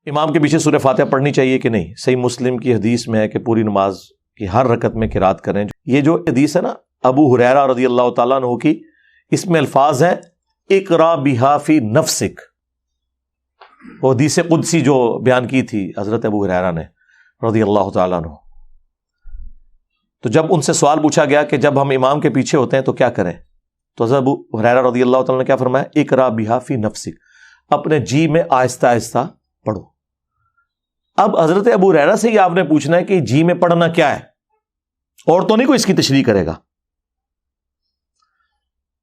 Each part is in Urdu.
امام کے پیچھے سورہ فاتحہ پڑھنی چاہیے کہ نہیں؟ صحیح مسلم کی حدیث میں ہے کہ پوری نماز کی ہر رکعت میں قرات کریں. یہ جو حدیث ہے نا ابو ہریرہ رضی اللہ تعالیٰ عنہ کی، اس میں الفاظ ہیں اقرا بہا فی نفسک. وہ حدیث قدسی جو بیان کی تھی حضرت ابو ہریرہ نے رضی اللہ تعالیٰ عنہ. تو جب ان سے سوال پوچھا گیا کہ جب ہم امام کے پیچھے ہوتے ہیں تو کیا کریں، تو حضرت ابو ہریرہ رضی اللہ تعالیٰ نے کیا فرمایا؟ اقرا بہا فی نفسک، اپنے جی میں آہستہ آہستہ پڑھو. اب حضرت ابو ہریرہ سے ہی آپ نے پوچھنا ہے کہ جی میں پڑھنا کیا ہے، اور تو نہیں کوئی اس کی تشریح کرے گا.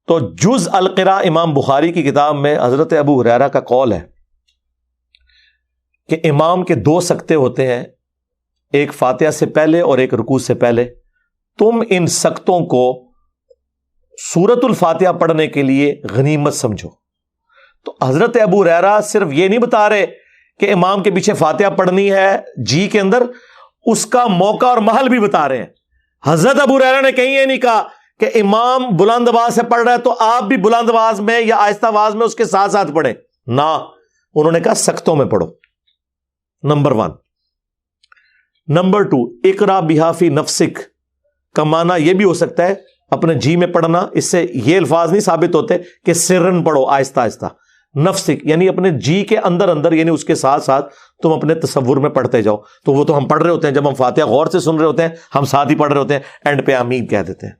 تو جز القراء امام بخاری کی کتاب میں حضرت ابو ہریرہ کا قول ہے کہ امام کے 2 سکتے ہوتے ہیں، ایک فاتحہ سے پہلے اور ایک رکوع سے پہلے. تم ان سکتوں کو سورۃ الفاتحہ پڑھنے کے لیے غنیمت سمجھو. تو حضرت ابو ہریرہ صرف یہ نہیں بتا رہے کہ امام کے پیچھے فاتحہ پڑھنی ہے جی کے اندر، اس کا موقع اور محل بھی بتا رہے ہیں. حضرت ابو ہریرہ نے کہیں یہ نہیں کہا کہ امام بلند آواز سے پڑھ رہا ہے تو آپ بھی بلند آواز میں یا آہستہ آواز میں اس کے ساتھ ساتھ پڑھیں. نہ، انہوں نے کہا سکتوں میں پڑھو. نمبر 1. نمبر 2، اقرا بہا فی نفسک کا معنی یہ بھی ہو سکتا ہے اپنے جی میں پڑھنا. اس سے یہ الفاظ نہیں ثابت ہوتے کہ سرن پڑھو، آہستہ آہستہ. نفسک یعنی اپنے جی کے اندر اندر، یعنی اس کے ساتھ ساتھ تم اپنے تصور میں پڑھتے جاؤ. تو وہ تو ہم پڑھ رہے ہوتے ہیں، جب ہم فاتحہ غور سے سن رہے ہوتے ہیں ہم ساتھ ہی پڑھ رہے ہوتے ہیں، اینڈ پہ آمین کہہ دیتے ہیں.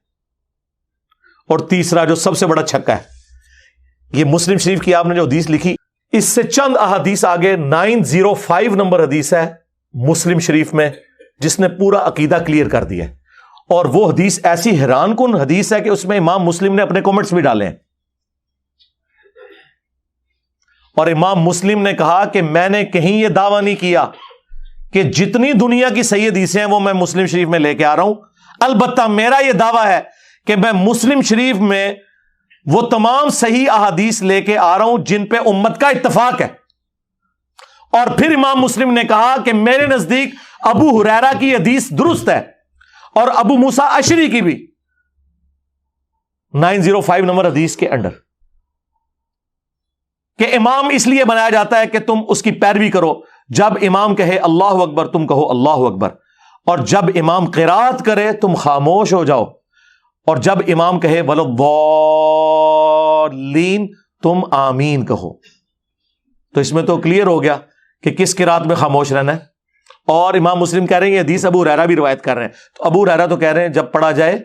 اور تیسرا جو سب سے بڑا چھکا ہے، یہ مسلم شریف کی آپ نے جو حدیث لکھی، اس سے چند احادیث آگے 905 نمبر حدیث ہے مسلم شریف میں جس نے پورا عقیدہ کلیئر کر دیا ہے. اور وہ حدیث ایسی حیران کن حدیث ہے کہ اس میں امام مسلم نے اپنے کومنٹس بھی ڈالے ہیں. اور امام مسلم نے کہا کہ میں نے کہیں یہ دعویٰ نہیں کیا کہ جتنی دنیا کی صحیح حدیثیں ہیں وہ میں مسلم شریف میں لے کے آ رہا ہوں. البتہ میرا یہ دعویٰ ہے کہ میں مسلم شریف میں وہ تمام صحیح احادیث لے کے آ رہا ہوں جن پہ امت کا اتفاق ہے. اور پھر امام مسلم نے کہا کہ میرے نزدیک ابو ہریرہ کی حدیث درست ہے اور ابو موسیٰ اشعری کی بھی 905 نمبر حدیث کے انڈر، کہ امام اس لیے بنایا جاتا ہے کہ تم اس کی پیروی کرو. جب امام کہے اللہ اکبر تم کہو اللہ اکبر، اور جب امام قرات کرے تم خاموش ہو جاؤ، اور جب امام کہے وَلَضَّالِّينَ تم آمین کہو. تو اس میں تو کلیئر ہو گیا کہ کس قرات میں خاموش رہنا ہے. اور امام مسلم کہہ رہے ہیں یہ حدیث ابو ہریرہ بھی روایت کر رہے ہیں. تو ابو ہریرہ تو کہہ رہے ہیں جب پڑھا جائے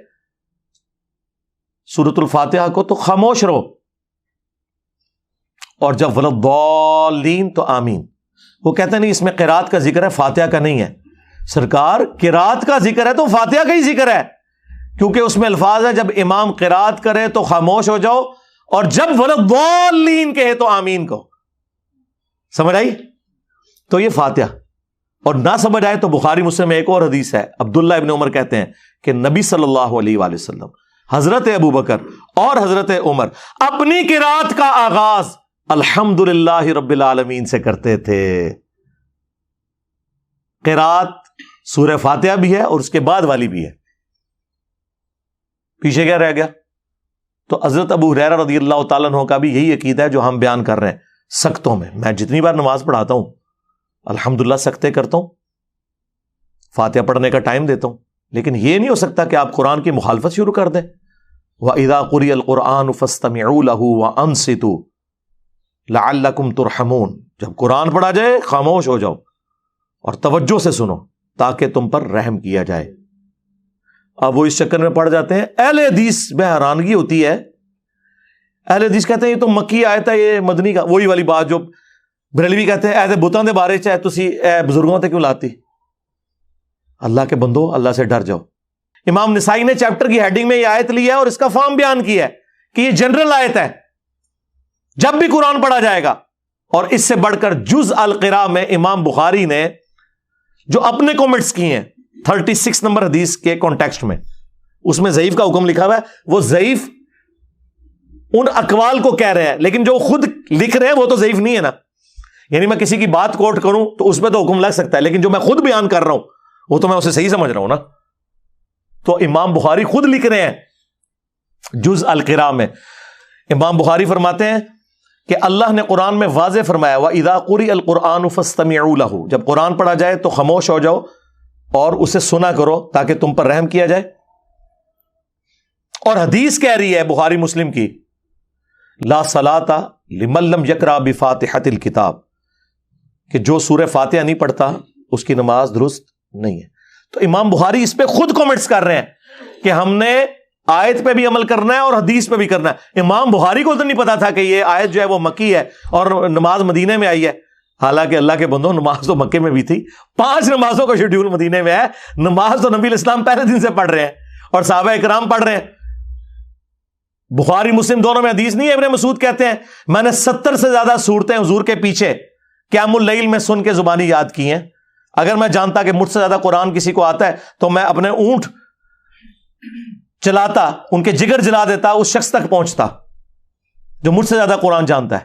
سورۃ الفاتحہ کو تو خاموش رہو، اور جب وَلَضَّالِّينَ تو آمین. وہ کہتے ہیں نہیں اس میں قرات کا ذکر ہے، فاتحہ کا نہیں ہے. سرکار قرات کا ذکر ہے تو فاتحہ کا ہی ذکر ہے، کیونکہ اس میں الفاظ ہے جب امام قرات کرے تو خاموش ہو جاؤ، اور جب وَلَضَّالِّينَ کہے تو آمین کہو. سمجھ آئی؟ تو یہ فاتحہ. اور نہ سمجھ آئے تو بخاری مسلم میں ایک اور حدیث ہے، عبداللہ ابن عمر کہتے ہیں کہ نبی صلی اللہ علیہ وآلہ وسلم، حضرت ابو بکر اور حضرت عمر اپنی قرات کا آغاز الحمدللہ رب العالمین سے کرتے تھے. قرات سورہ فاتحہ بھی ہے اور اس کے بعد والی بھی ہے. پیچھے کیا رہ گیا؟ تو حضرت ابو ہریرہ رضی اللہ تعالیٰ عنہ کا بھی یہی عقیدہ ہے جو ہم بیان کر رہے ہیں. سکتوں میں جتنی بار نماز پڑھاتا ہوں الحمدللہ سکتے کرتا ہوں، فاتحہ پڑھنے کا ٹائم دیتا ہوں، لیکن یہ نہیں ہو سکتا کہ آپ قرآن کی مخالفت شروع کر دیں. وَإِذَا قُرِئَ الْقُرْآنُ فَاسْتَمِعُوا لَهُ وَأَنصِتُوا لَعَلَّكُمْ تُرْحَمُونَ. جب قرآن پڑھا جائے خاموش ہو جاؤ اور توجہ سے سنو تاکہ تم پر رحم کیا جائے. اب وہ اس چکر میں پڑ جاتے ہیں. اہل حدیث میں حیرانگی ہوتی ہے، اہل حدیث کہتے ہیں یہ تو مکی آیت ہے، یہ مدنی کا. وہی والی بات جو بریلوی کہتے ہیں ایسے بتاں دے بارے چاہے تسی اے بزرگوں تے کیوں لاتی. اللہ کے بندو اللہ سے ڈر جاؤ. امام نسائی نے چیپٹر کی ہیڈنگ میں یہ آیت لی ہے اور اس کا فارم بیان کیا ہے کہ یہ جنرل آیت ہے جب بھی قرآن پڑھا جائے گا. اور اس سے بڑھ کر جز القراء میں امام بخاری نے جو اپنے کومنٹس کی ہیں 36 نمبر حدیث کے کانٹیکسٹ میں، اس میں ضعیف کا حکم لکھا ہوا ہے. وہ ضعیف ان اقوال کو کہہ رہے ہیں، لیکن جو خود لکھ رہے ہیں وہ تو ضعیف نہیں ہے نا. یعنی میں کسی کی بات کوٹ کروں تو اس میں تو حکم لگ سکتا ہے، لیکن جو میں خود بیان کر رہا ہوں وہ تو میں اسے صحیح سمجھ رہا ہوں نا. تو امام بخاری خود لکھ رہے ہیں جز القراء میں. امام بخاری فرماتے ہیں کہ اللہ نے قرآن میں واضح فرمایا وَإِذَا قُرِئَ الْقُرْآنُ فَاسْتَمِعُوا لَهُ، جب قرآن پڑھا جائے تو خاموش ہو جاؤ اور اسے سنا کرو تاکہ تم پر رحم کیا جائے۔ اور حدیث کہہ رہی ہے بخاری مسلم کی لا صلاۃ لمن لم یقرأ بفاتحۃ الکتاب، کہ جو سورہ فاتحہ نہیں پڑھتا اس کی نماز درست نہیں ہے۔ تو امام بخاری اس پہ خود کومنٹس کر رہے ہیں کہ ہم نے آیت پہ بھی عمل کرنا ہے اور حدیث پہ بھی کرنا ہے۔ امام بخاری کو تو نہیں پتا تھا کہ یہ آیت جو ہے وہ مکی ہے اور نماز مدینے میں آئی ہے، حالانکہ اللہ کے بندوں نماز تو مکے میں بھی تھی، 5 نمازوں کا شیڈیول مدینے میں ہے، نماز تو نبی الاسلام پہلے دن سے پڑھ رہے ہیں اور صحابہ اکرام پڑھ رہے ہیں۔ بخاری مسلم دونوں میں حدیث نہیں ہے، ابن مسعود کہتے ہیں میں نے 70 سے زیادہ صورتیں حضور کے پیچھے قیام اللیل میں سن کے زبانی یاد کی ہیں، اگر میں جانتا کہ مجھ سے زیادہ قرآن کسی کو آتا ہے تو میں اپنے اونٹ چلاتا، ان کے جگر جلا دیتا، اس شخص تک پہنچتا جو مجھ سے زیادہ قرآن جانتا ہے۔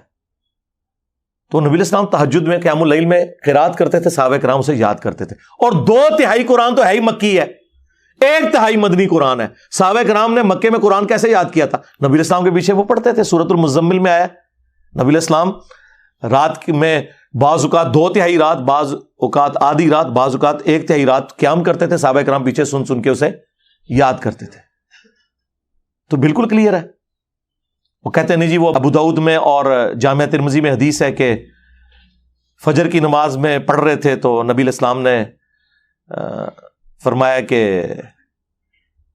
تو نبی الاسلام تہجد میں قیام اللیل میں قرات کرتے تھے، صحابہ کرام سے یاد کرتے تھے، اور 2/3 قرآن تو ہے ہی مکی ہے، 1/3 مدنی قرآن ہے۔ صحابہ کرام نے مکے میں قرآن کیسے یاد کیا تھا؟ نبی الاسلام کے پیچھے وہ پڑھتے تھے، سورۃ المزمل میں آیا نبی الاسلام رات میں بعض اوقات 2/3 رات، بعض اوقات آدھی رات، بعض اوقات 1/3 رات قیام کرتے تھے، صحابہ کرام پیچھے سن سن کے اسے یاد کرتے تھے۔ تو بالکل کلیئر ہے۔ وہ کہتے ہیں نہیں جی وہ ابو داؤد میں اور جامعہ ترمذی میں حدیث ہے کہ فجر کی نماز میں پڑھ رہے تھے تو نبی الاسلام نے فرمایا کہ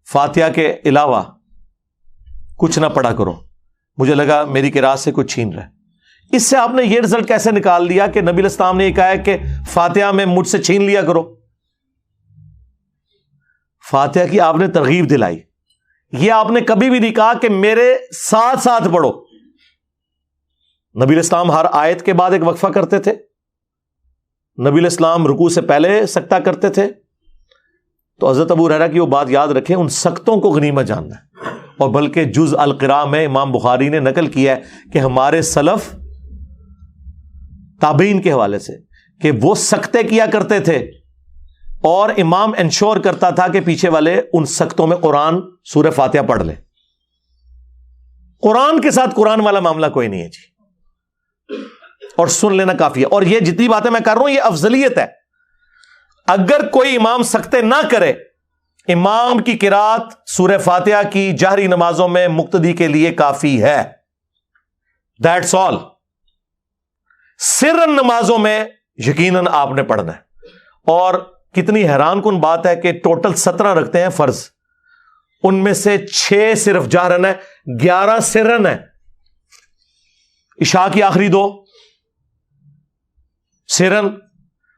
فاتحہ کے علاوہ کچھ نہ پڑھا کرو، مجھے لگا میری قرات سے کچھ چھین رہا ہے۔ اس سے آپ نے یہ رزلٹ کیسے نکال دیا کہ نبی الاسلام نے یہ کہا ہے کہ فاتحہ میں مجھ سے چھین لیا کرو؟ فاتحہ کی آپ نے ترغیب دلائی، یہ آپ نے کبھی بھی نہیں کہا کہ میرے ساتھ ساتھ پڑھو۔ نبی الاسلام ہر آیت کے بعد ایک وقفہ کرتے تھے، نبی الاسلام رکوع سے پہلے سکتہ کرتے تھے۔ تو حضرت ابو ہریرہ کی وہ بات یاد رکھیں، ان سکتوں کو غنیمت جاننا ہے، اور بلکہ جز القراء میں امام بخاری نے نقل کیا ہے کہ ہمارے سلف تابعین کے حوالے سے کہ وہ سکتے کیا کرتے تھے اور امام انشور کرتا تھا کہ پیچھے والے ان سکتوں میں قرآن سورہ فاتحہ پڑھ لیں۔ قرآن کے ساتھ قرآن والا معاملہ کوئی نہیں ہے جی، اور سن لینا کافی ہے۔ اور یہ جتنی باتیں میں کر رہا ہوں یہ افضلیت ہے، اگر کوئی امام سکتے نہ کرے، امام کی قرات سورہ فاتحہ کی جہری نمازوں میں مقتدی کے لیے کافی ہے، دیٹس آل۔ سرن نمازوں میں یقیناً آپ نے پڑھنا ہے، اور کتنی حیران کن بات ہے کہ ٹوٹل 17 رکھتے ہیں فرض، ان میں سے 6 صرف جہرن ہے، 11 سرن ہے۔ عشاء کی آخری 2 سرن،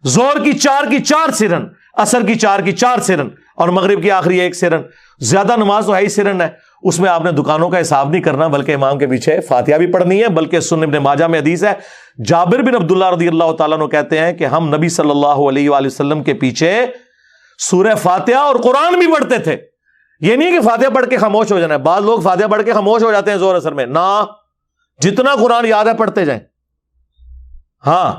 زور کی 4 سرن، عصر کی 4 سرن، اور مغرب کی آخری 1 سرن۔ زیادہ نماز تو ہے ہی سرن ہے، اس میں آپ نے دکانوں کا حساب نہیں کرنا، بلکہ امام کے پیچھے فاتحہ بھی پڑھنی ہے۔ بلکہ سنن ابن ماجہ میں حدیث ہے، جابر بن عبداللہ رضی اللہ تعالیٰ عنہ کہتے ہیں کہ ہم نبی صلی اللہ علیہ وآلہ وسلم کے پیچھے سورہ فاتحہ اور قرآن بھی پڑھتے تھے۔ یہ نہیں کہ فاتحہ پڑھ کے خاموش ہو جانا ہے، بعض لوگ فاتحہ پڑھ کے خاموش ہو جاتے ہیں زور اثر میں، نہ، جتنا قرآن یاد ہے پڑھتے جائیں۔ ہاں،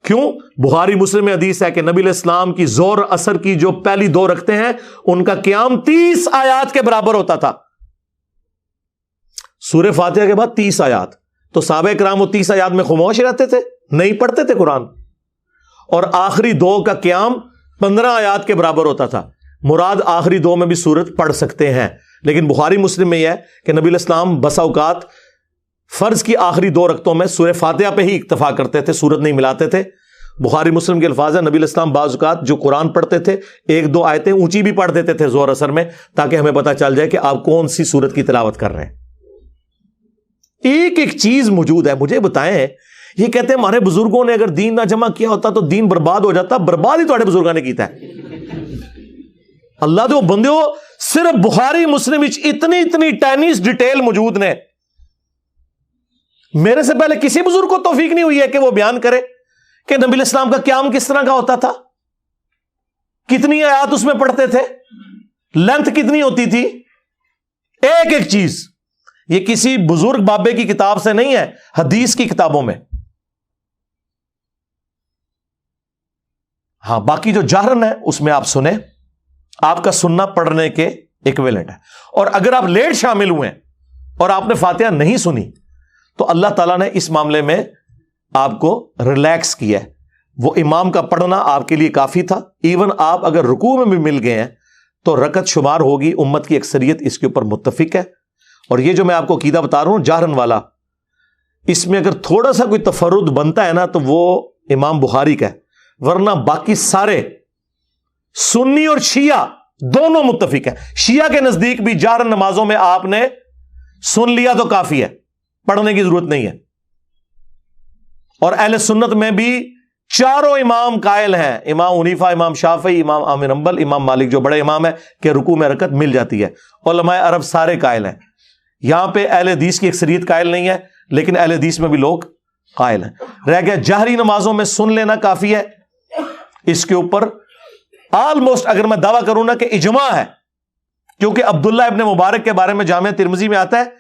کیوں؟ بخاری مسلم میں حدیث ہے کہ نبی علیہ السلام کی زور اثر کی جو پہلی 2 رکھتے ہیں ان کا قیام 30 آیات کے برابر ہوتا تھا۔ سورہ فاتحہ کے بعد 30 آیات، تو صحابہ کرام وہ 30 آیات میں خاموش رہتے تھے، نہیں پڑھتے تھے قرآن، اور آخری 2 کا قیام 15 آیات کے برابر ہوتا تھا۔ مراد آخری 2 میں بھی سورت پڑھ سکتے ہیں، لیکن بخاری مسلم میں یہ ہے کہ نبی علیہ السلام بسا اوقات فرض کی آخری 2 رکعتوں میں سورہ فاتحہ پہ ہی اکتفا کرتے تھے، سورت نہیں ملاتے تھے۔ بخاری مسلم کے الفاظ ہیں، نبی علیہ السلام بعض اوقات جو قرآن پڑھتے تھے 1-2 آیتیں اونچی بھی پڑھ دیتے تھے زور اثر میں، تاکہ ہمیں پتہ چل جائے کہ آپ کون سی سورت کی تلاوت کر رہے ہیں۔ ایک چیز موجود ہے، مجھے بتائیں، یہ کہتے ہیں ہمارے بزرگوں نے اگر دین نہ جمع کیا ہوتا تو دین برباد ہو جاتا، برباد ہی تھوڑے بزرگوں نے کیتا ہے۔ اللہ دے بندے ہو، صرف بخاری مسلم اتنی ٹینیس ڈیٹیل موجود نے، میرے سے پہلے کسی بزرگ کو توفیق نہیں ہوئی ہے کہ وہ بیان کرے کہ نبی علیہ السلام کا قیام کس طرح کا ہوتا تھا، کتنی آیات اس میں پڑھتے تھے، لینتھ کتنی ہوتی تھی۔ ایک چیز یہ کسی بزرگ بابے کی کتاب سے نہیں ہے، حدیث کی کتابوں میں۔ ہاں، باقی جو جہرن ہے اس میں آپ سنیں، آپ کا سننا پڑھنے کے ایکویلنٹ ہے۔ اور اگر آپ لیٹ شامل ہوئے اور آپ نے فاتحہ نہیں سنی تو اللہ تعالیٰ نے اس معاملے میں آپ کو ریلیکس کیا ہے. وہ امام کا پڑھنا آپ کے لیے کافی تھا. ایون آپ اگر رکوع میں بھی مل گئے ہیں تو رکعت شمار ہوگی. امت کی اکثریت اس کے اوپر متفق ہے. اور یہ جو میں آپ کو عقیدہ بتا رہا ہوں جہرن والا، اس میں اگر تھوڑا سا کوئی تفرد بنتا ہے نا تو وہ امام بخاری کا ہے، ورنہ باقی سارے سنی اور شیعہ دونوں متفق ہیں. شیعہ کے نزدیک بھی جہرن نمازوں میں آپ نے سن لیا تو کافی ہے، پڑھنے کی ضرورت نہیں ہے. اور اہل سنت میں بھی چاروں امام قائل ہیں، امام حنیفہ، امام شافعی، امام احمد حنبل، امام مالک جو بڑے امام ہے کہ رکوع میں رکعت مل جاتی ہے. علماء عرب سارے قائل ہیں. یہاں پہ اہل حدیث کی اکثریت قائل نہیں ہے، لیکن اہل حدیث میں بھی لوگ قائل ہیں. رہ گیا جہری نمازوں میں سن لینا کافی ہے. اس کے اوپر آلموسٹ اگر میں دعویٰ کروں نا کہ اجماع ہے، کیونکہ عبداللہ ابن مبارک کے بارے میں جامع ترمذی میں آتا ہے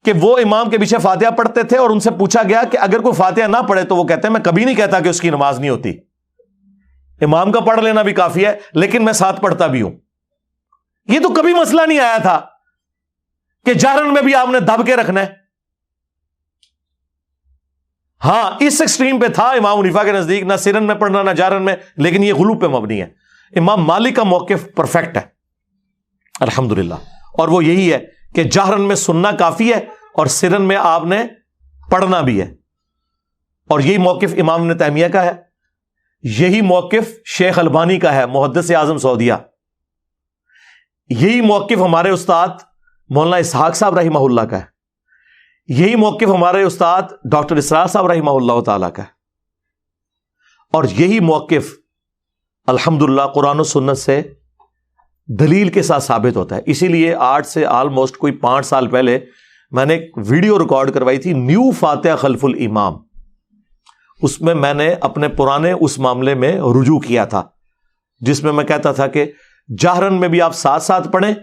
کہ وہ امام کے پیچھے فاتحہ پڑھتے تھے اور ان سے پوچھا گیا کہ اگر کوئی فاتحہ نہ پڑھے تو وہ کہتے ہیں میں کبھی نہیں کہتا کہ اس کی نماز نہیں ہوتی، امام کا پڑھ لینا بھی کافی ہے لیکن میں ساتھ پڑھتا بھی ہوں. یہ تو کبھی مسئلہ نہیں آیا تھا کہ جہرن میں بھی آپ نے دب کے رکھنا ہے. ہاں اس ایکسٹریم پہ تھا امام حنیفہ کے نزدیک، نہ سرن میں پڑھنا نہ جہرن میں، لیکن یہ غلو پہ مبنی ہے. امام مالک کا موقف پرفیکٹ ہے الحمدللہ، اور وہ یہی ہے کہ جہرن میں سننا کافی ہے اور سرن میں آپ نے پڑھنا بھی ہے. اور یہی موقف امام ابن تیمیہ کا ہے، یہی موقف شیخ البانی کا ہے محدث اعظم سعودیہ، یہی موقف ہمارے استاد مولانا اسحاق صاحب رحمہ اللہ کا ہے، یہی موقف ہمارے استاد ڈاکٹر اسرار صاحب رحمہ اللہ تعالیٰ کا ہے. اور یہی موقف الحمدللہ قرآن و سنت سے دلیل کے ساتھ ثابت ہوتا ہے. اسی لیے آج سے آلموسٹ کوئی 5 سال پہلے میں نے ایک ویڈیو ریکارڈ کروائی تھی نیو فاتحہ خلف الامام. اس میں میں نے اپنے پرانے اس معاملے میں رجوع کیا تھا جس میں میں کہتا تھا کہ جہرن میں بھی آپ ساتھ ساتھ پڑھیں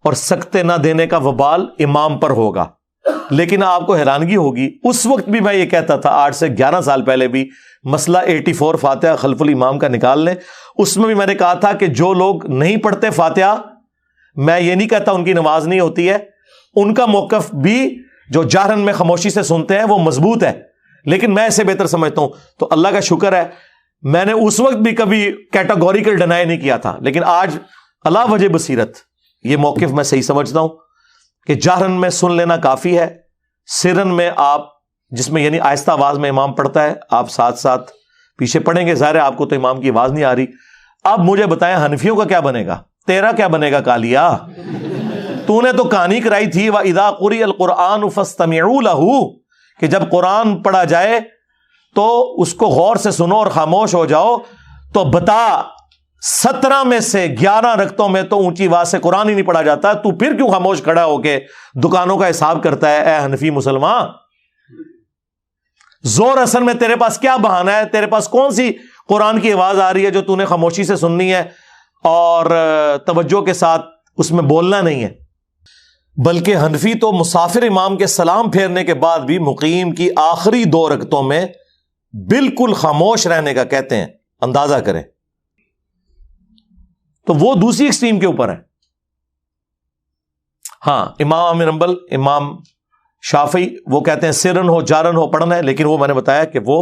اور سکتے نہ دینے کا وبال امام پر ہوگا. لیکن آپ کو حیرانگی ہوگی اس وقت بھی میں یہ کہتا تھا، 8 سے 11 سال پہلے بھی، مسئلہ 84 فاتحہ خلف الامام کا نکال لیں، اس میں بھی میں نے کہا تھا کہ جو لوگ نہیں پڑھتے فاتحہ، میں یہ نہیں کہتا ان کی نماز نہیں ہوتی ہے، ان کا موقف بھی جو جہرن میں خاموشی سے سنتے ہیں وہ مضبوط ہے، لیکن میں اسے بہتر سمجھتا ہوں. تو اللہ کا شکر ہے میں نے اس وقت بھی کبھی کیٹاگوریکل ڈینائی نہیں کیا تھا، لیکن آج اللہ وجہ بصیرت یہ موقف میں صحیح سمجھتا ہوں کہ جہرن میں سن لینا کافی ہے. سرن میں آپ جس میں یعنی آہستہ آواز میں امام پڑھتا ہے آپ ساتھ ساتھ پیچھے پڑھیں گے. ظاہر ہے آپ کو تو امام کی آواز نہیں آ رہی. اب مجھے بتائیں حنفیوں کا کیا بنے گا، تیرا کیا بنے گا کالیا؟ تو نے تو کہانی کرائی تھی وَإِذَا قُرِئَ الْقُرْآنُ فَاسْتَمِعُوا لَهُ کہ جب قرآن پڑھا جائے تو اس کو غور سے سنو اور خاموش ہو جاؤ. تو بتا 17 میں سے 11 رکعتوں میں تو اونچی آواز سے قرآن ہی نہیں پڑھا جاتا، تو پھر کیوں خاموش کھڑا ہو کے دکانوں کا حساب کرتا ہے؟ اے حنفی مسلمان، زور اثر میں تیرے پاس کیا بہانہ ہے؟ تیرے پاس کون سی قرآن کی آواز آ رہی ہے جو تو نے خاموشی سے سننی ہے اور توجہ کے ساتھ اس میں بولنا نہیں ہے؟ بلکہ حنفی تو مسافر امام کے سلام پھیرنے کے بعد بھی مقیم کی آخری 2 رکعتوں میں بالکل خاموش رہنے کا کہتے ہیں. اندازہ کریں. تو وہ دوسری ایکسٹریم کے اوپر ہے. ہاں امام احمد حنبل، امام شافعی وہ کہتے ہیں سرن ہو جارن ہو پڑھنا ہے، لیکن وہ میں نے بتایا کہ وہ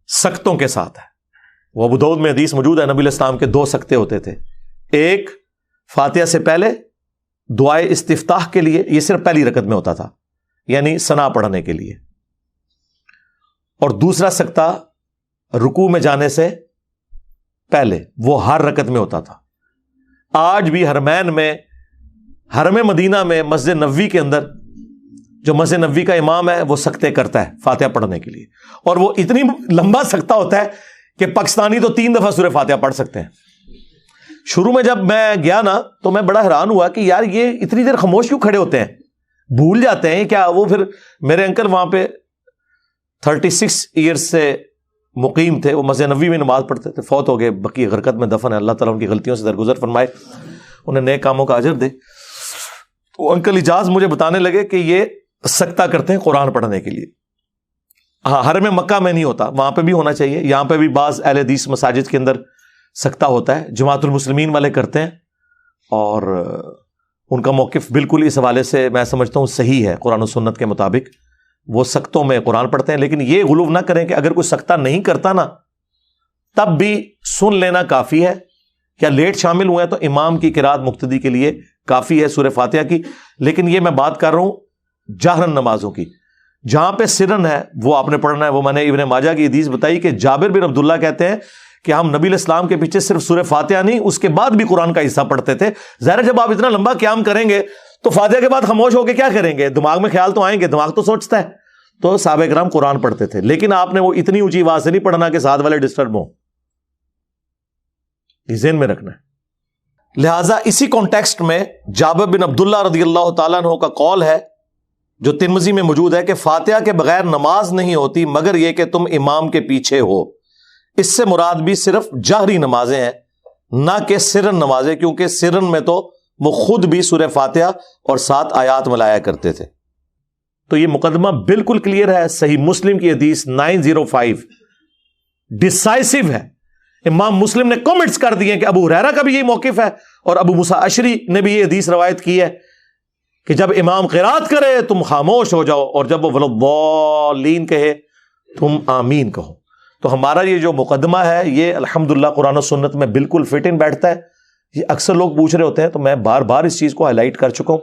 سکتوں کے ساتھ ہے. وہ ابو داؤد میں حدیث موجود ہے، نبی علیہ السلام کے 2 سکتے ہوتے تھے. ایک فاتحہ سے پہلے دعائے استفتاح کے لیے، یہ صرف پہلی رکعت میں ہوتا تھا یعنی ثنا پڑھنے کے لیے، اور دوسرا سکتہ رکوع میں جانے سے پہلے، وہ ہر رکعت میں ہوتا تھا. آج بھی حرمین میں، حرم مدینہ میں مسجد نبوی کے اندر جو مسجد نبوی کا امام ہے وہ سکتے کرتا ہے فاتحہ پڑھنے کے لیے، اور وہ اتنی لمبا سکتہ ہوتا ہے کہ پاکستانی تو 3 دفعہ سورہ فاتحہ پڑھ سکتے ہیں. شروع میں جب میں گیا نا تو میں بڑا حیران ہوا کہ یار یہ اتنی دیر خاموش کیوں کھڑے ہوتے ہیں، بھول جاتے ہیں کیا؟ وہ پھر میرے انکل وہاں پہ 36 ایئرس سے مقیم تھے، وہ مسجد نبوی میں نماز پڑھتے تھے، فوت ہو گئے، بقیہ غرقت میں دفن ہے. اللہ تعالیٰ ان کی غلطیوں سے درگزر فرمائے، انہیں نیک کاموں کا اجر دے. تو انکل اجاز مجھے بتانے لگے کہ یہ سکتہ کرتے ہیں قرآن پڑھنے کے لیے. ہاں حرم مکہ میں نہیں ہوتا، وہاں پہ بھی ہونا چاہیے. یہاں پہ بھی بعض اہل حدیث مساجد کے اندر سکتہ ہوتا ہے، جماعت المسلمین والے کرتے ہیں، اور ان کا موقف بالکل اس حوالے سے میں سمجھتا ہوں صحیح ہے، قرآن و سنت کے مطابق وہ سختوں میں قرآن پڑھتے ہیں، لیکن یہ غلو نہ کریں کہ اگر کوئی سختہ نہیں کرتا نا تب بھی سن لینا کافی ہے، کیا لیٹ شامل ہوئے ہیں تو امام کی قرات مقتدی کے لیے کافی ہے سورہ فاتحہ کی۔ لیکن یہ میں بات کر رہا ہوں جہرن نمازوں کی، جہاں پہ سرن ہے وہ آپ نے پڑھنا ہے۔ وہ میں نے ابن ماجہ کی حدیث بتائی کہ جابر بن عبداللہ کہتے ہیں کہ ہم نبی علیہ السلام کے پیچھے صرف سورہ فاتحہ نہیں اس کے بعد بھی قرآن کا حصہ پڑھتے تھے۔ ظاہر جب آپ اتنا لمبا قیام کریں گے تو فاتحہ کے بعد خاموش ہو کے کیا کریں گے؟ دماغ میں خیال تو آئیں گے، دماغ تو سوچتا ہے۔ تو صحابہ کرام قرآن پڑھتے تھے، لیکن آپ نے وہ اتنی اونچی آواز سے نہیں پڑھنا کہ ساتھ والے ڈسٹرب ہوں، یہ ذہن میں رکھنا ہے۔ لہٰذا اسی کانٹیکسٹ میں جابر بن عبداللہ رضی اللہ تعالیٰ عنہ کا قول ہے جو ترمذی میں موجود ہے کہ فاتحہ کے بغیر نماز نہیں ہوتی مگر یہ کہ تم امام کے پیچھے ہو۔ اس سے مراد بھی صرف جہری نمازیں ہیں، نہ کہ سرن نمازیں، کیونکہ سرن میں تو وہ خود بھی سورہ فاتحہ اور 7 آیات ملایا کرتے تھے۔ تو یہ مقدمہ بالکل کلیئر ہے، صحیح مسلم کی حدیث 905 ڈیسائسو ہے۔ امام مسلم نے کمنٹس کر دیے کہ ابو ہریرہ کا بھی یہی موقف ہے، اور ابو موسیٰ اشعری نے بھی یہ حدیث روایت کی ہے کہ جب امام قرات کرے تم خاموش ہو جاؤ، اور جب وہ وَلَضَّالِّينَ کہے تم آمین کہو۔ تو ہمارا یہ جو مقدمہ ہے یہ الحمدللہ قرآن و سنت میں بالکل فٹ ان بیٹھتا ہے۔ یہ اکثر لوگ پوچھ رہے ہوتے ہیں تو میں بار بار اس چیز کو ہائی لائٹ کر چکا ہوں،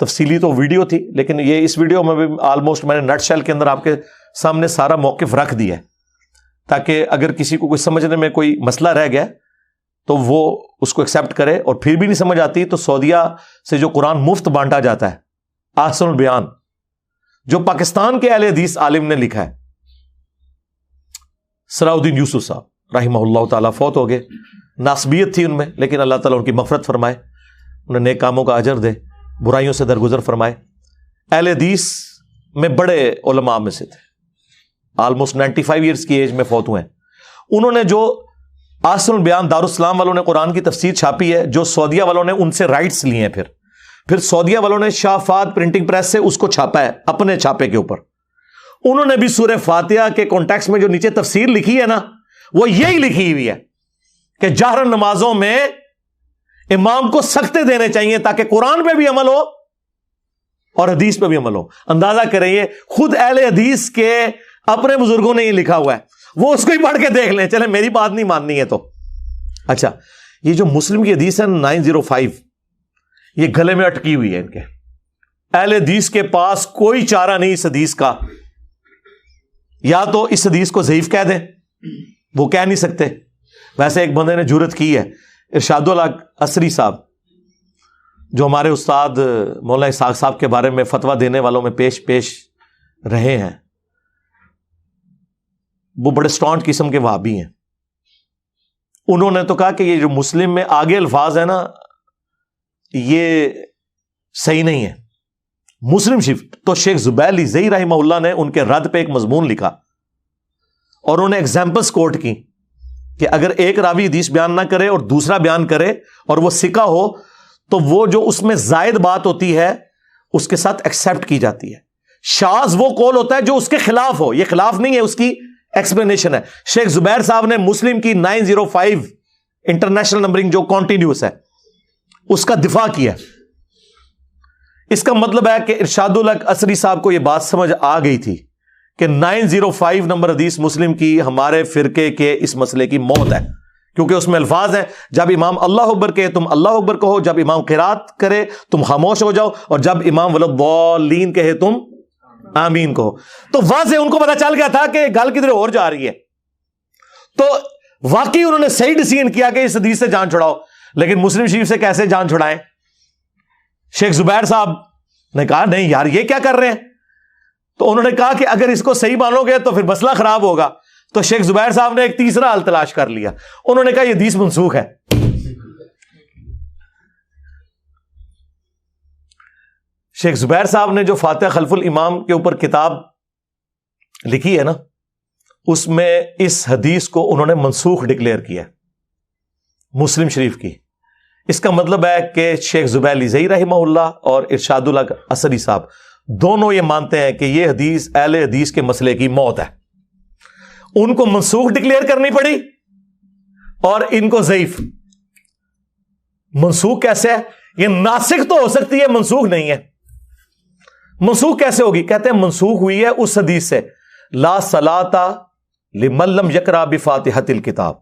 تفصیلی تو ویڈیو تھی، لیکن یہ اس ویڈیو میں بھی آلموسٹ میں نے نٹ شیل کے اندر آپ کے سامنے سارا موقف رکھ دیا ہے، تاکہ اگر کسی کو کوئی سمجھنے میں کوئی مسئلہ رہ گیا تو وہ اس کو ایکسیپٹ کرے، اور پھر بھی نہیں سمجھ آتی تو سعودیہ سے جو قرآن مفت بانٹا جاتا ہے احسن البیان، جو پاکستان کے اہل حدیث عالم نے لکھا ہے، صلاح الدین یوسف صاحب رحمہ اللہ تعالیٰ فوت ہو گئے، ناسبیت تھی ان میں، لیکن اللہ تعالیٰ ان کی مغفرت فرمائے، انہیں نیک کاموں کا اجر دے، برائیوں سے درگزر فرمائے۔ اہل حدیث میں بڑے علماء میں سے تھے، آلموسٹ 95 ایئرس کی ایج میں فوت ہوئے ہیں۔ انہوں نے جو احسن البیان دارالاسلام والوں نے قرآن کی تفسیر چھاپی ہے، جو سعودیہ والوں نے ان سے رائٹس لیے ہیں، پھر سعودیہ والوں نے شاہ فہد پرنٹنگ پریس سے اس کو چھاپا ہے اپنے چھاپے کے اوپر۔ انہوں نے بھی سورہ فاتحہ کے کانٹیکسٹ میں جو نیچے تفسیر لکھی ہے نا، وہ یہی لکھی ہوئی ہے کہ جہرن نمازوں میں امام کو سختے دینے چاہیے تاکہ قرآن پہ بھی عمل ہو اور حدیث پہ بھی عمل ہو۔ اندازہ کریں، یہ خود اہل حدیث کے اپنے بزرگوں نے یہ لکھا ہوا ہے، وہ اس کو ہی پڑھ کے دیکھ لیں، چلیں میری بات نہیں ماننی ہے تو۔ اچھا، یہ جو مسلم کی حدیث ہے 905، یہ گلے میں اٹکی ہوئی ہے ان کے۔ اہل حدیث کے پاس کوئی چارہ نہیں اس حدیث کا، یا تو اس حدیث کو ضعیف کہہ دیں، وہ کہہ نہیں سکتے۔ ویسے ایک بندے نے جرت کی ہے، ارشاد الحق عصری صاحب، جو ہمارے استاد مولانا اسحاق صاحب کے بارے میں فتویٰ دینے والوں میں پیش رہے ہیں، وہ بڑے اسٹانٹ قسم کے وہابی ہیں۔ انہوں نے تو کہا کہ یہ جو مسلم میں آگے الفاظ ہیں نا، یہ صحیح نہیں ہے۔ مسلم شریف تو شیخ زبیر لیزئی رحمہ اللہ نے ان کے رد پہ ایک مضمون لکھا، اور انہوں نے ایگزامپلس کوٹ کی کہ اگر ایک راوی حدیث بیان نہ کرے اور دوسرا بیان کرے اور وہ ثقہ ہو تو وہ جو اس میں زائد بات ہوتی ہے اس کے ساتھ ایکسیپٹ کی جاتی ہے۔ شاذ وہ قول ہوتا ہے جو اس کے خلاف ہو، یہ خلاف نہیں ہے، اس کی ایکسپلینیشن ہے۔ شیخ زبیر صاحب نے مسلم کی 905 انٹرنیشنل نمبرنگ جو کانٹینیوس ہے اس کا دفاع کیا۔ اس کا مطلب ہے کہ ارشاد الحق عصری صاحب کو یہ بات سمجھ آ گئی تھی کہ 905 نمبر حدیث مسلم کی ہمارے فرقے کے اس مسئلے کی موت ہے، کیونکہ اس میں الفاظ ہیں جب امام اللہ اکبر کہے تم اللہ اکبر کہو، جب امام قرات کرے تم خاموش ہو جاؤ، اور جب امام وَلَضَّالِّينَ کہے تم آمین کہو۔ تو واضح ان کو پتا چل گیا تھا کہ گل کدھر اور جا رہی ہے، تو واقعی انہوں نے صحیح ڈیسیژن کیا کہ اس حدیث سے جان چھڑاؤ۔ لیکن مسلم شریف سے کیسے جان چھڑائیں؟ شیخ زبیر صاحب نے کہا نہیں یار یہ کیا کر رہے ہیں، تو انہوں نے کہا کہ اگر اس کو صحیح مانو گے تو پھر مسئلہ خراب ہوگا۔ تو شیخ زبیر صاحب نے ایک تیسرا حل تلاش کر لیا، انہوں نے کہا یہ حدیث منسوخ ہے۔ شیخ زبیر صاحب نے جو فاتحہ خلف الامام کے اوپر کتاب لکھی ہے نا، اس میں اس حدیث کو انہوں نے منسوخ ڈکلیئر کیا مسلم شریف کی۔ اس کا مطلب ہے کہ شیخ زبیر لیزئی رحمہ اللہ اور ارشاد الحق عصری صاحب دونوں یہ مانتے ہیں کہ یہ حدیث اہل حدیث کے مسئلے کی موت ہے، ان کو منسوخ ڈکلیئر کرنی پڑی اور ان کو ضعیف۔ منسوخ کیسے ہے؟ یہ ناسخ تو ہو سکتی ہے، منسوخ نہیں ہے۔ منسوخ کیسے ہوگی؟ کہتے ہیں منسوخ ہوئی ہے اس حدیث سے لا صلاۃ لمن لم یقرأ بفاتحۃ الکتاب۔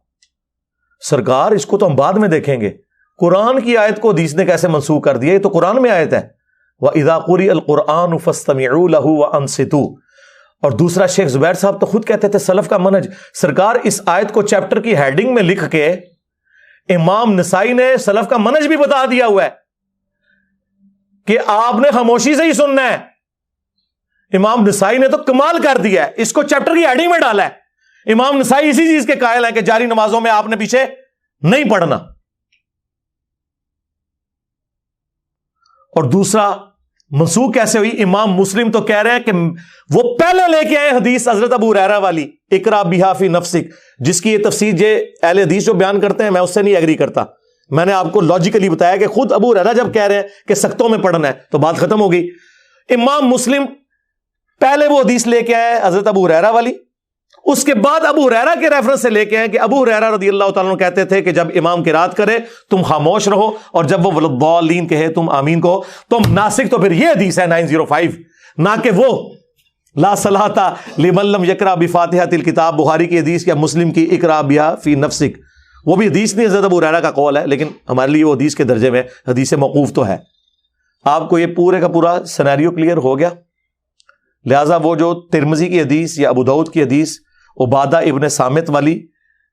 سرکار اس کو تو ہم بعد میں دیکھیں گے، قرآن کی آیت کو حدیث نے کیسے منسوخ کر دیا؟ یہ تو قرآن میں آیت ہے وَإِذَا قُرِئَ الْقُرْآنُ فَاسْتَمِعُوا لَهُ وَأَنصِتُوا۔ اور دوسرا شیخ زبیر صاحب تو خود کہتے تھے سلف کا منہج، سرکار اس آیت کو چیپٹر کی ہیڈنگ میں لکھ کے امام نسائی نے سلف کا منہج بھی بتا دیا ہوا ہے کہ آپ نے خاموشی سے ہی سننا ہے۔ امام نسائی نے تو کمال کر دیا ہے، اس کو چیپٹر کی ہیڈنگ میں ڈالا ہے۔ امام نسائی اسی چیز کے قائل ہیں کہ جاری نمازوں میں آپ نے پیچھے نہیں پڑھنا۔ اور دوسرا منسوخ کیسے ہوئی؟ امام مسلم تو کہہ رہے ہیں کہ وہ پہلے لے کے آئے حدیث حضرت ابو ہریرہ والی اقرا بہا فی نفسک، جس کی یہ تفسیر اہل حدیث جو بیان کرتے ہیں میں اس سے نہیں ایگری کرتا۔ میں نے آپ کو لاجیکلی بتایا کہ خود ابو ہریرہ جب کہہ رہے ہیں کہ سختوں میں پڑھنا ہے تو بات ختم ہو گئی۔ امام مسلم پہلے وہ حدیث لے کے آئے حضرت ابو ہریرہ والی، اس کے بعد ابو ہریرہ کے ریفرنس سے لے کے آئے کہ ابو ہریرہ رضی اللہ تعالیٰ عنہ کہتے تھے کہ جب امام قرات کرے تم خاموش رہو، اور جب وہ ولضالین کہے تم آمین کہو۔ تم ناسخ تو پھر یہ حدیث ہے 905، نہ کہ وہ لا صلاۃ لمن لم یقرأ بفاتحۃ الکتاب، بخاری کی حدیث یا مسلم کی اقرا بہا فی نفسک۔ وہ بھی حدیث نہیں، حضرت ابو ہریرہ کا قول ہے، لیکن ہمارے لیے وہ حدیث کے درجے میں حدیث موقوف تو ہے۔ آپ کو یہ پورے کا پورا سینیریو کلیئر ہو گیا؟ لہٰذا وہ جو ترمذی کی حدیث یا ابو داؤد کی حدیث عبادہ ابن صامت والی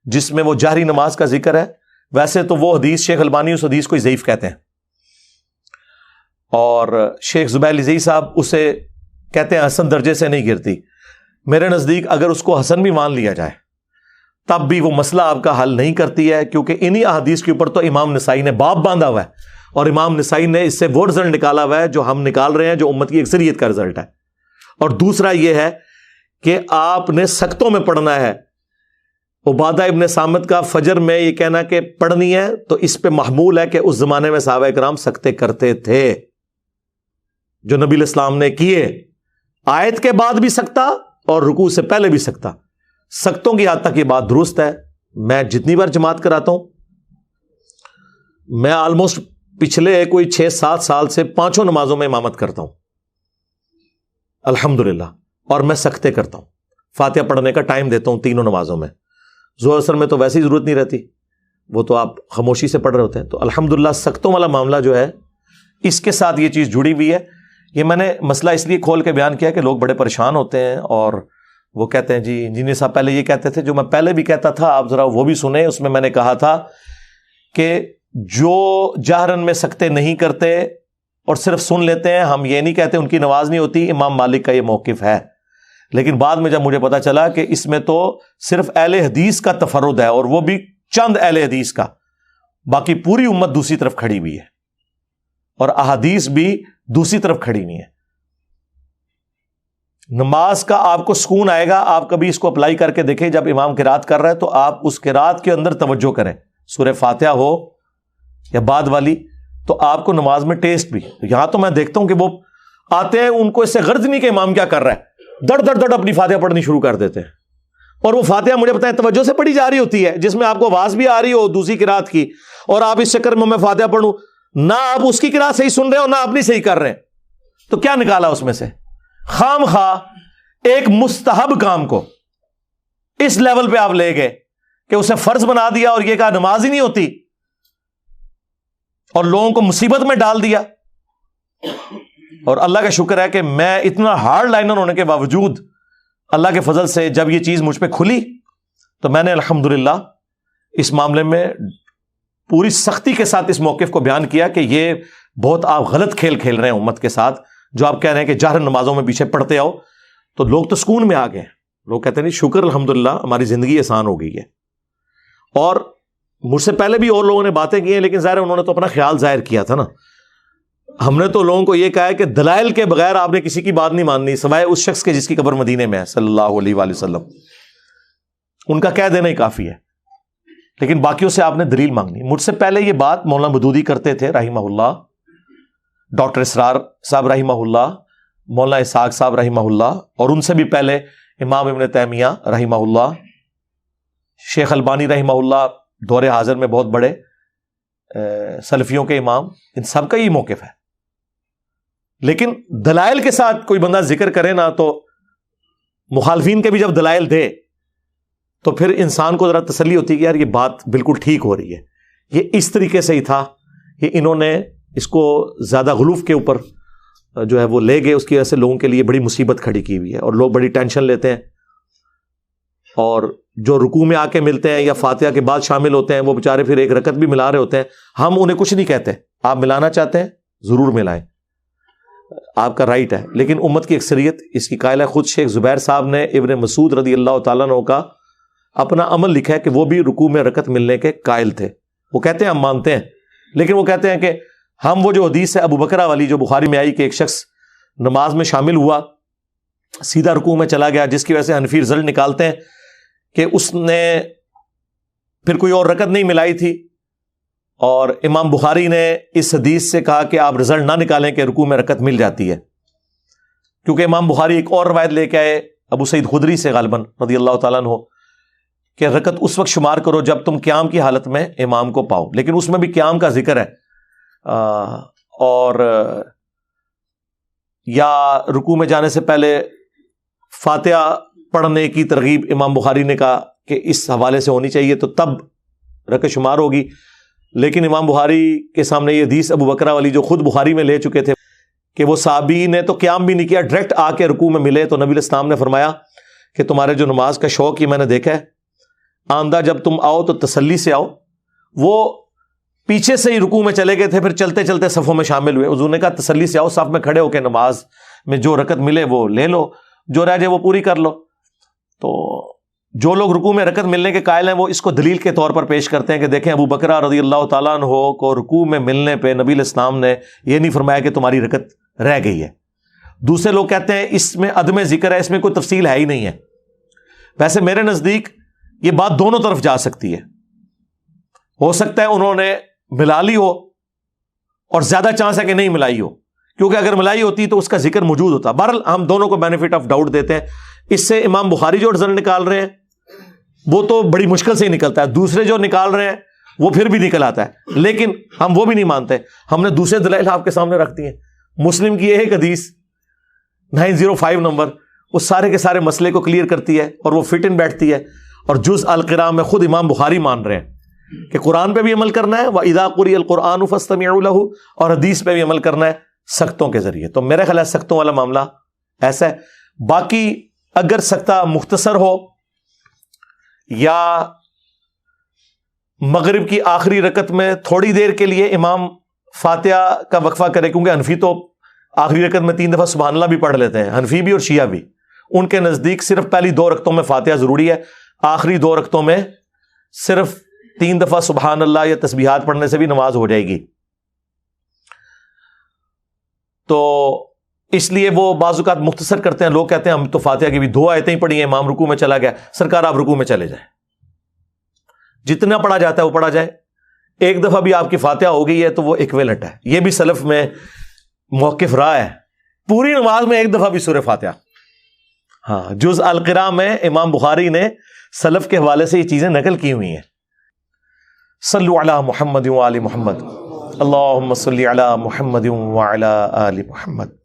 جس میں وہ جہری نماز کا ذکر ہے، ویسے تو وہ حدیث شیخ البانی اس حدیث کو ضعیف کہتے ہیں، اور شیخ زبیر لزئی صاحب اسے کہتے ہیں حسن درجے سے نہیں گرتی۔ میرے نزدیک اگر اس کو حسن بھی مان لیا جائے تب بھی وہ مسئلہ آپ کا حل نہیں کرتی ہے، کیونکہ انہی احادیث کے اوپر تو امام نسائی نے باب باندھا ہوا ہے، اور امام نسائی نے اس سے وہ رزلٹ نکالا ہوا ہے جو ہم نکال رہے ہیں، جو امت کی اکثریت کا رزلٹ ہے۔ اور دوسرا یہ ہے کہ آپ نے سختوں میں پڑھنا ہے۔ عبادہ ابن صامت کا فجر میں یہ کہنا کہ پڑھنی ہے تو اس پہ محمول ہے کہ اس زمانے میں صحابہ کرام سکتے کرتے تھے، جو نبی علیہ السلام نے کیے، آیت کے بعد بھی سکتا اور رکوع سے پہلے بھی سکتا۔ سختوں کی حد تک یہ بات درست ہے۔ میں جتنی بار جماعت کراتا ہوں، میں آلموسٹ پچھلے کوئی 6-7 سال سے 5 نمازوں میں امامت کرتا ہوں الحمدللہ، اور میں سکتے کرتا ہوں، فاتحہ پڑھنے کا ٹائم دیتا ہوں 3 نمازوں میں۔ ظہر اثر میں تو ویسے ہی ضرورت نہیں رہتی، وہ تو آپ خاموشی سے پڑھ رہے ہوتے ہیں۔ تو الحمدللہ سختوں والا معاملہ جو ہے اس کے ساتھ یہ چیز جڑی ہوئی ہے۔ یہ میں نے مسئلہ اس لیے کھول کے بیان کیا کہ لوگ بڑے پریشان ہوتے ہیں، اور وہ کہتے ہیں جی انجینئر صاحب پہلے یہ کہتے تھے، جو میں پہلے بھی کہتا تھا آپ ذرا وہ بھی سنیں۔ اس میں میں نے کہا تھا کہ جو جہرن میں سکتے نہیں کرتے اور صرف سن لیتے ہیں، ہم یہ نہیں کہتے ان کی نماز نہیں ہوتی، امام مالک کا یہ موقف ہے۔ لیکن بعد میں جب مجھے پتا چلا کہ اس میں تو صرف اہل حدیث کا تفرد ہے، اور وہ بھی چند اہل حدیث کا، باقی پوری امت دوسری طرف کھڑی ہوئی ہے، اور احادیث بھی دوسری طرف کھڑی ہوئی ہے۔ نماز کا آپ کو سکون آئے گا، آپ کبھی اس کو اپلائی کر کے دیکھیں، جب امام قرات کر رہا ہے تو آپ اس قرات کے اندر توجہ کریں، سورہ فاتحہ ہو یا بعد والی، تو آپ کو نماز میں ٹیسٹ بھی۔ یہاں تو میں دیکھتا ہوں کہ وہ آتے ہیں، ان کو اس سے غرض نہیں کہ امام کیا کر رہا ہے، دڑ دڑ دڑ اپنی فاتحہ پڑھنی شروع کر دیتے ہیں، اور وہ فاتحہ مجھے پتا ہے توجہ سے پڑھی جا رہی ہوتی ہے، جس میں آپ کو آواز بھی آ رہی ہو دوسری قرات کی، اور آپ اس چکر میں فاتحہ پڑھوں، نہ آپ اس کی قرات صحیح سن رہے ہو نہ اپنی صحیح کر رہے ہیں، تو کیا نکالا اس میں سے؟ خام خواہ ایک مستحب کام کو اس لیول پہ آپ لے گئے کہ اسے فرض بنا دیا، اور یہ کہا نماز ہی نہیں ہوتی، اور لوگوں کو مصیبت میں ڈال دیا۔ اور اللہ کا شکر ہے کہ میں اتنا ہارڈ لائنر ہونے کے باوجود اللہ کے فضل سے جب یہ چیز مجھ پہ کھلی تو میں نے الحمدللہ اس معاملے میں پوری سختی کے ساتھ اس موقف کو بیان کیا کہ یہ بہت آپ غلط کھیل کھیل رہے ہیں امت کے ساتھ، جو آپ کہہ رہے ہیں کہ جہر نمازوں میں پیچھے پڑھتے آؤ۔ تو لوگ تو سکون میں آ گئے، لوگ کہتے ہیں نہیں شکر الحمدللہ ہماری زندگی آسان ہو گئی ہے۔ اور مجھ سے پہلے بھی اور لوگوں نے باتیں کی ہیں، لیکن ظاہر انہوں نے تو اپنا خیال ظاہر کیا تھا نا۔ ہم نے تو لوگوں کو یہ کہا ہے کہ دلائل کے بغیر آپ نے کسی کی بات نہیں ماننی، سوائے اس شخص کے جس کی قبر مدینے میں ہے صلی اللہ علیہ وآلہ وسلم، ان کا کہہ دینا ہی کافی ہے، لیکن باقیوں سے آپ نے دلیل مانگنی۔ مجھ سے پہلے یہ بات مولانا مودودی کرتے تھے رحمہ اللہ، ڈاکٹر اسرار صاحب رحمہ اللہ، مولانا اسحاق صاحب رحمہ اللہ، اور ان سے بھی پہلے امام ابن تیمیہ رحمہ اللہ، شیخ البانی رحمہ اللہ دور حاضر میں بہت بڑے سلفیوں کے امام، ان سب کا یہ موقف ہے. لیکن دلائل کے ساتھ کوئی بندہ ذکر کرے نا، تو مخالفین کے بھی جب دلائل دے تو پھر انسان کو ذرا تسلی ہوتی ہے کہ یار یہ بات بالکل ٹھیک ہو رہی ہے، یہ اس طریقے سے ہی تھا. یہ انہوں نے اس کو زیادہ غلوف کے اوپر جو ہے وہ لے گئے، اس کی وجہ سے لوگوں کے لیے بڑی مصیبت کھڑی کی ہوئی ہے، اور لوگ بڑی ٹینشن لیتے ہیں. اور جو رکوع میں آ کے ملتے ہیں یا فاتحہ کے بعد شامل ہوتے ہیں، وہ بیچارے پھر ایک رکعت بھی ملا رہے ہوتے ہیں. ہم انہیں کچھ نہیں کہتے، آپ ملانا چاہتے ہیں ضرور ملائیں، آپ کا رائٹ ہے. لیکن امت کی اکثریت اس کی قائل ہے. خود شیخ زبیر صاحب نے ابن مسعود رضی اللہ تعالیٰ عنہ کا اپنا عمل لکھا ہے کہ وہ بھی رکوع میں رکعت ملنے کے قائل تھے. وہ کہتے ہیں ہم مانتے ہیں، لیکن وہ کہتے ہیں کہ ہم وہ جو حدیث ہے ابو بکرہ والی جو بخاری میں آئی کہ ایک شخص نماز میں شامل ہوا سیدھا رکوع میں چلا گیا، جس کی وجہ سے حنفی رزلٹ نکالتے ہیں کہ اس نے پھر کوئی اور رکعت نہیں ملائی تھی. اور امام بخاری نے اس حدیث سے کہا کہ آپ رزلٹ نہ نکالیں کہ رکوع میں رکعت مل جاتی ہے، کیونکہ امام بخاری ایک اور روایت لے کے آئے ابو سعید خدری سے غالباً رضی اللہ تعالیٰ عنہ کہ رکعت اس وقت شمار کرو جب تم قیام کی حالت میں امام کو پاؤ. لیکن اس میں بھی قیام کا ذکر ہے، اور یا رکوع میں جانے سے پہلے فاتحہ پڑھنے کی ترغیب امام بخاری نے کہا کہ اس حوالے سے ہونی چاہیے، تو تب رکعت شمار ہوگی. لیکن امام بخاری کے سامنے یہ حدیث ابو بکرہ والی جو خود بخاری میں لے چکے تھے کہ وہ صحابی نے تو قیام بھی نہیں کیا، ڈائریکٹ آ کے رکوع میں ملے، تو نبی علیہ السلام نے فرمایا کہ تمہارے جو نماز کا شوق یہ میں نے دیکھا ہے، آندہ جب تم آؤ تو تسلی سے آؤ. وہ پیچھے سے ہی رکوع میں چلے گئے تھے، پھر چلتے چلتے صفوں میں شامل ہوئے. حضور نے کہا تسلی سے آؤ، صف میں کھڑے ہو کے نماز میں جو رکعت ملے وہ لے لو، جو رہ جائے وہ پوری کر لو. تو جو لوگ رکوع میں رکعت ملنے کے قائل ہیں وہ اس کو دلیل کے طور پر پیش کرتے ہیں کہ دیکھیں ابو بکرہ رضی اللہ تعالیٰ عنہ کو رکوع میں ملنے پہ نبی علیہ السلام نے یہ نہیں فرمایا کہ تمہاری رکعت رہ گئی ہے. دوسرے لوگ کہتے ہیں اس میں عدم ذکر ہے، اس میں کوئی تفصیل ہے ہی نہیں ہے. ویسے میرے نزدیک یہ بات دونوں طرف جا سکتی ہے. ہو سکتا ہے انہوں نے ملا لی ہو اور زیادہ چانس ہے کہ نہیں ملائی ہو، کیونکہ اگر ملائی ہوتی تو اس کا ذکر موجود ہوتا. بہرحال ہم دونوں کو بینیفٹ آف ڈاؤٹ دیتے ہیں. اس سے امام بخاری جو رزلٹ نکال رہے ہیں وہ تو بڑی مشکل سے ہی نکلتا ہے، دوسرے جو نکال رہے ہیں وہ پھر بھی نکل آتا ہے، لیکن ہم وہ بھی نہیں مانتے. ہم نے دوسرے دلائل آپ کے سامنے رکھ دی ہیں. مسلم کی ایک حدیث 905 نمبر وہ سارے کے سارے مسئلے کو کلیئر کرتی ہے اور وہ فٹ ان بیٹھتی ہے. اور جز القراء میں خود امام بخاری مان رہے ہیں کہ قرآن پہ بھی عمل کرنا ہے، وَإِذَا قُرِئَ الْقُرْآنُ فَاسْتَمِعُوا لَهُ، اور حدیث پہ بھی عمل کرنا ہے سختوں کے ذریعے. تو میرے خیال ہے سختوں والا معاملہ ایسا ہے. باقی اگر سختہ مختصر ہو یا مغرب کی آخری رکعت میں تھوڑی دیر کے لیے امام فاتحہ کا وقفہ کرے، کیونکہ حنفی تو آخری رکعت میں 3 دفعہ سبحان اللہ بھی پڑھ لیتے ہیں، حنفی بھی اور شیعہ بھی. ان کے نزدیک صرف پہلی 2 رکعتوں میں فاتحہ ضروری ہے، آخری 2 رکعتوں میں صرف 3 دفعہ سبحان اللہ یا تسبیحات پڑھنے سے بھی نماز ہو جائے گی. تو اس لیے وہ بعض اوقات مختصر کرتے ہیں. لوگ کہتے ہیں ہم تو فاتحہ کی بھی 2 آیتیں ہی پڑھی ہیں، امام رکوع میں چلا گیا. سرکار آپ رکوع میں چلے جائیں، جتنا پڑھا جاتا ہے وہ پڑھا جائے. ایک دفعہ بھی آپ کی فاتحہ ہو گئی ہے تو وہ ایکویلنٹ ہے. یہ بھی سلف میں موقف رہا ہے، پوری نماز میں ایک دفعہ بھی سورہ فاتحہ. ہاں، جز القراء میں امام بخاری نے سلف کے حوالے سے یہ چیزیں نقل کی ہوئی ہیں. صلو علی محمد و آل محمد، اللہم صلی علی محمد و علی آل محمد.